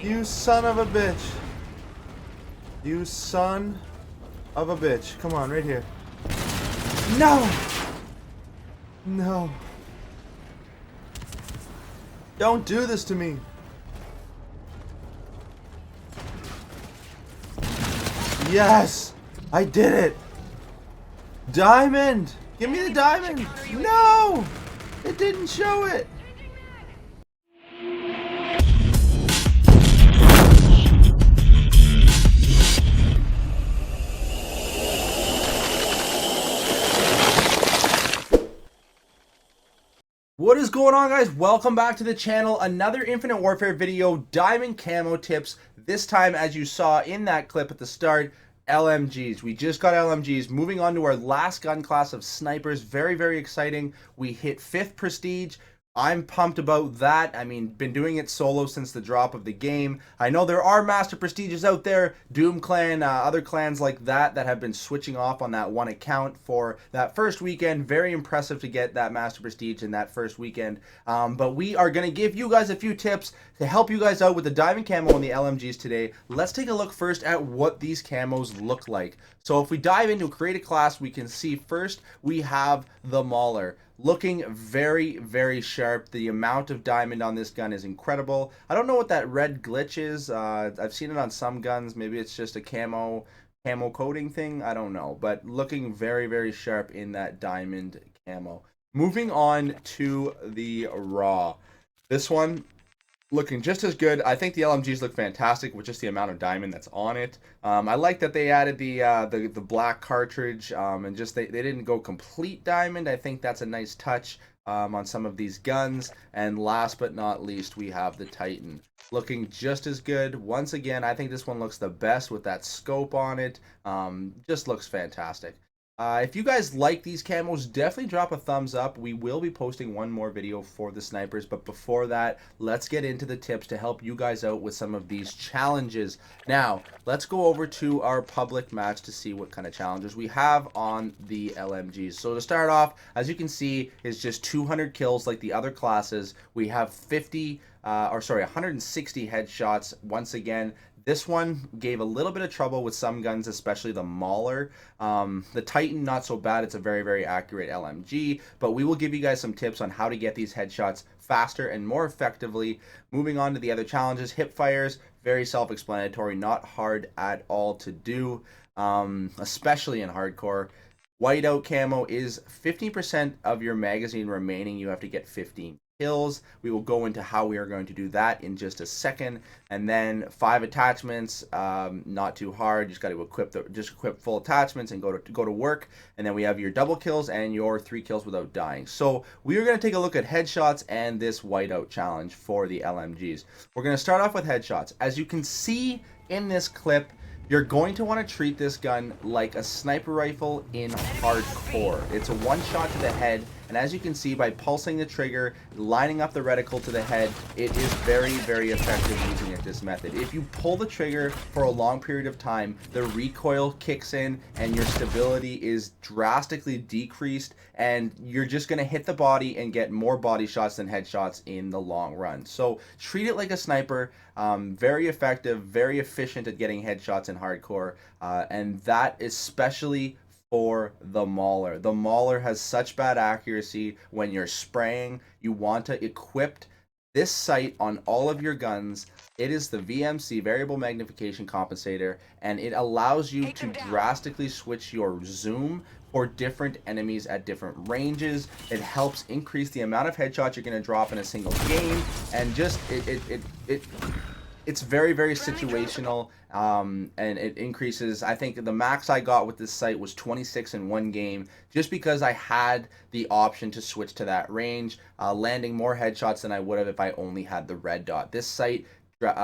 You son of a bitch. You son of a bitch. Come on, right here. No! No. Don't do this to me. Yes! I did it! Diamond! Give me the diamond! No! It didn't show it! What is going on, guys? Welcome back to the channel. Another Infinite Warfare video, diamond camo tips. This time, as you saw in that clip at the start, LMGs. We just got LMGs. Moving on to our last gun class of snipers. Very, very exciting. We hit 5th prestige. I'm pumped about that. I mean, been doing it solo since the drop of the game. I know there are Master Prestiges out there, Doom Clan, other clans like that have been switching off on that one account for that first weekend. Very impressive to get that Master Prestige in that first weekend. But we are going to give you guys a few tips to help you guys out with the diamond camo and the LMGs today. Let's take a look first at what these camos look like. So if we dive into create a class, we can see first we have the Mauler. Looking very, very sharp. The amount of diamond on this gun is incredible. I don't know what that red glitch is. I've seen it on some guns. Maybe it's just a camo coating thing. I don't know. But looking very, very sharp in that diamond camo. Moving on to the raw. This one looking just as good. I think the LMGs look fantastic with just the amount of diamond that's on it. I like that they added the black cartridge and just they didn't go complete diamond. I think that's a nice touch on some of these guns. And last but not least, we have the Titan. Looking just as good. Once again, I think this one looks the best with that scope on it. Just looks fantastic. If you guys like these camos, definitely drop a thumbs up. We will be posting one more video for the snipers, but before that, let's get into the tips to help you guys out with some of these challenges. Now, let's go over to our public match to see what kind of challenges we have on the LMGs. So to start off, as you can see, is just 200 kills like the other classes. We have 160 headshots. Once again, this one gave a little bit of trouble with some guns, especially the Mauler. The Titan, not so bad. It's a very, very accurate LMG, but we will give you guys some tips on how to get these headshots faster and more effectively. Moving on to the other challenges, hip fires, very self-explanatory, not hard at all to do, especially in hardcore. Whiteout camo is 15% of your magazine remaining. You have to get 15 kills. We will go into how we are going to do that in just a second. And then 5 attachments, not too hard. You just got to equip full attachments and go to work. And then we have your double kills and your 3 kills without dying. So we are going to take a look at headshots and this whiteout challenge for the LMGs. We're going to start off with headshots. As you can see in this clip, you're going to want to treat this gun like a sniper rifle in hardcore. It's a one shot to the head, and as you can see by pulsing the trigger, lining up the reticle to the head, it is very, very effective using it this method. If you pull the trigger for a long period of time, the recoil kicks in and your stability is drastically decreased, and you're just going to hit the body and get more body shots than headshots in the long run. So treat it like a sniper. Very effective, very efficient at getting headshots in hardcore, and that especially for the Mauler. The Mauler has such bad accuracy when you're spraying. You want to equip this sight on all of your guns. It is the VMC, variable magnification compensator, and it allows you to drastically switch your zoom for different enemies at different ranges. It helps increase the amount of headshots you're going to drop in a single game, and just it's very, very situational, and it increases. I think the max I got with this sight was 26 in one game, just because I had the option to switch to that range, landing more headshots than I would have if I only had the red dot. This sight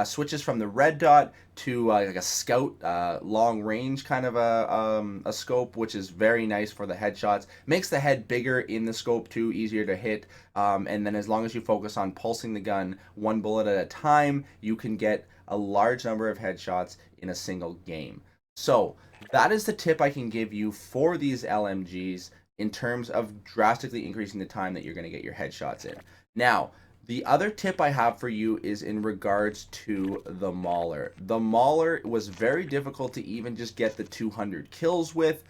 switches from the red dot to like a scout long range kind of a scope, which is very nice for the headshots. Makes the head bigger in the scope too, easier to hit, and then as long as you focus on pulsing the gun one bullet at a time, you can get a large number of headshots in a single game. So that is the tip I can give you for these LMGs in terms of drastically increasing the time that you're going to get your headshots in. Now, The other tip I have for you is in regards to the Mauler. The Mauler was very difficult to even just get the 200 kills with.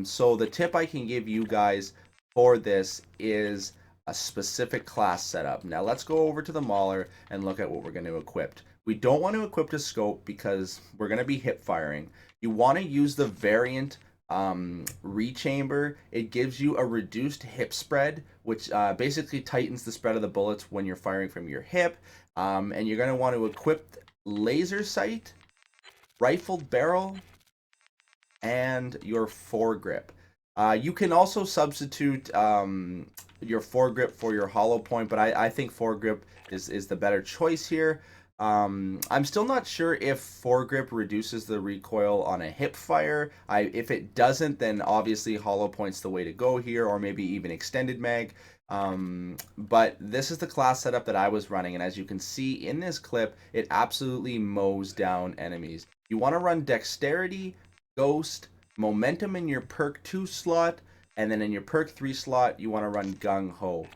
So the tip I can give you guys for this is a specific class setup. Now let's go over to the Mauler and look at what we're going to equip. We don't want to equip a scope because we're going to be hip firing. You want to use the variant rechamber. It gives you a reduced hip spread, which basically tightens the spread of the bullets when you're firing from your hip. And you're going to want to equip laser sight, rifled barrel, and your foregrip. You can also substitute your foregrip for your hollow point, but I think foregrip is the better choice here. I'm still not sure if foregrip reduces the recoil on a hip fire. If it doesn't, then obviously hollow point's the way to go here, or maybe even extended mag. But this is the class setup that I was running, and as you can see in this clip, it absolutely mows down enemies. You want to run dexterity, ghost, momentum in your perk 2 slot, and then in your perk 3 slot, you want to run gung ho.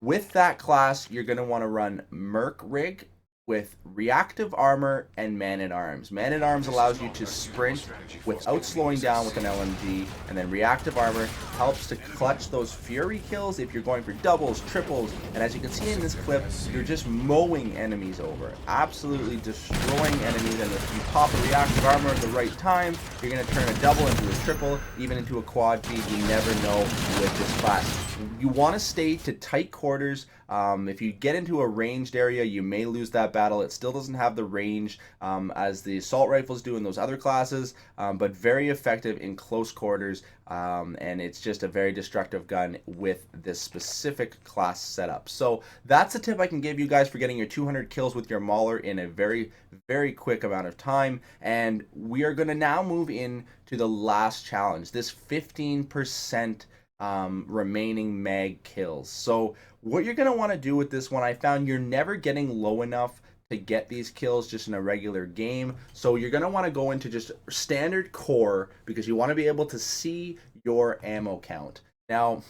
With that class, you're going to want to run Merc Rig with reactive armor and man-at-arms. Man-at-arms allows you to sprint without slowing down with an LMG, and then reactive armor helps to clutch those fury kills if you're going for doubles, triples, and as you can see in this clip, you're just mowing enemies over. Absolutely destroying enemies, and if you pop a reactive armor at the right time, you're going to turn a double into a triple, even into a quad feed. You never know with this class. You want to stay to tight quarters. If you get into a ranged area, you may lose that battle. It still doesn't have the range as the assault rifles do in those other classes, but very effective in close quarters, and it's just a very destructive gun with this specific class setup. So that's a tip I can give you guys for getting your 200 kills with your Mauler in a very, very quick amount of time. And we are going to now move in to the last challenge, this 15% remaining mag kills. So what you're going to want to do with this one, I found you're never getting low enough to get these kills just in a regular game. So you're going to want to go into just standard core because you want to be able to see your ammo count. Now,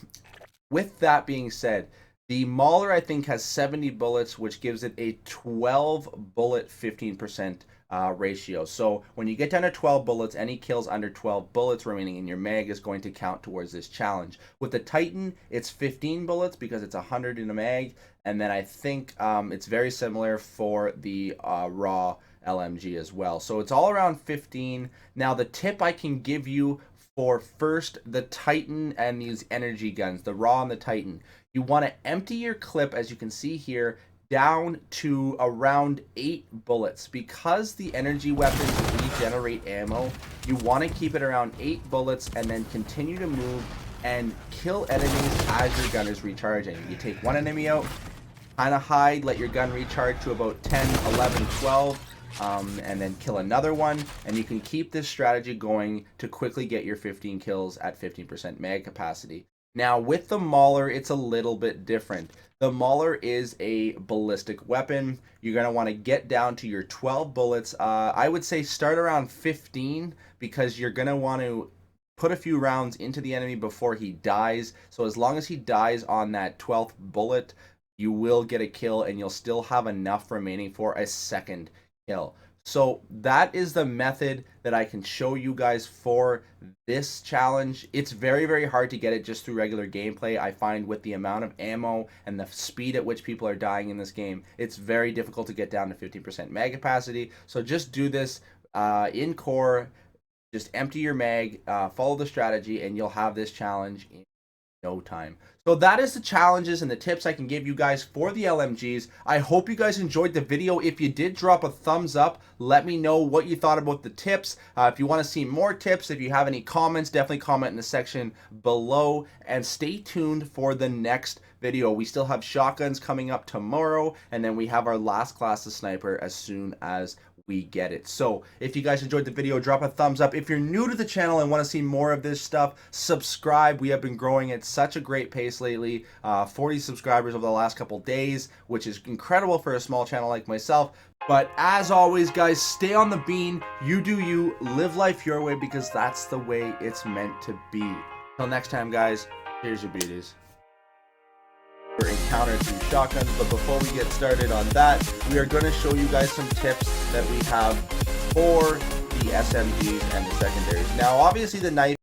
with that being said, the Mauler I think has 70 bullets, which gives it a 12 bullet 15% ratio. So when you get down to 12 bullets, any kills under 12 bullets remaining in your mag is going to count towards this challenge. With the Titan, it's 15 bullets because it's 100 in a mag, and then I think it's very similar for the raw LMG as well. So it's all around 15. Now the tip I can give you for first the Titan and these energy guns, the raw and the Titan, you want to empty your clip, as you can see here, down to around 8 bullets. Because the energy weapons regenerate ammo, you want to keep it around 8 bullets and then continue to move and kill enemies as your gun is recharging. You take one enemy out, kind of hide, let your gun recharge to about 10, 11, 12, and then kill another one, and you can keep this strategy going to quickly get your 15 kills at 15% mag capacity. Now with the Mauler, it's a little bit different. The Mauler is a ballistic weapon. You're going to want to get down to your 12 bullets. I would say start around 15 because you're going to want to put a few rounds into the enemy before he dies. So as long as he dies on that 12th bullet, you will get a kill and you'll still have enough remaining for a second kill. So that is the method that I can show you guys for this challenge. It's very, very hard to get it just through regular gameplay. I find with the amount of ammo and the speed at which people are dying in this game, it's very difficult to get down to 15% mag capacity. So just do this in core, just empty your mag, follow the strategy, and you'll have this challenge in no time. So that is the challenges and the tips I can give you guys for the LMGs. I hope you guys enjoyed the video. If you did, drop a thumbs up. Let me know what you thought about the tips. If you want to see more tips, if you have any comments, definitely comment in the section below. And stay tuned for the next video. We still have shotguns coming up tomorrow, and then we have our last class of sniper as soon as we get it. So if you guys enjoyed the video, drop a thumbs up. If you're new to the channel and want to see more of this stuff, subscribe. We have been growing at such a great pace lately. 40 subscribers over the last couple days, which is incredible for a small channel like myself. But as always, guys, stay on the bean. You do you. Live life your way because that's the way it's meant to be. Till next time, guys, here's your beauties. encountered through shotguns. But before we get started on that, we are going to show you guys some tips that we have for the SMGs and the secondaries. Now obviously the knife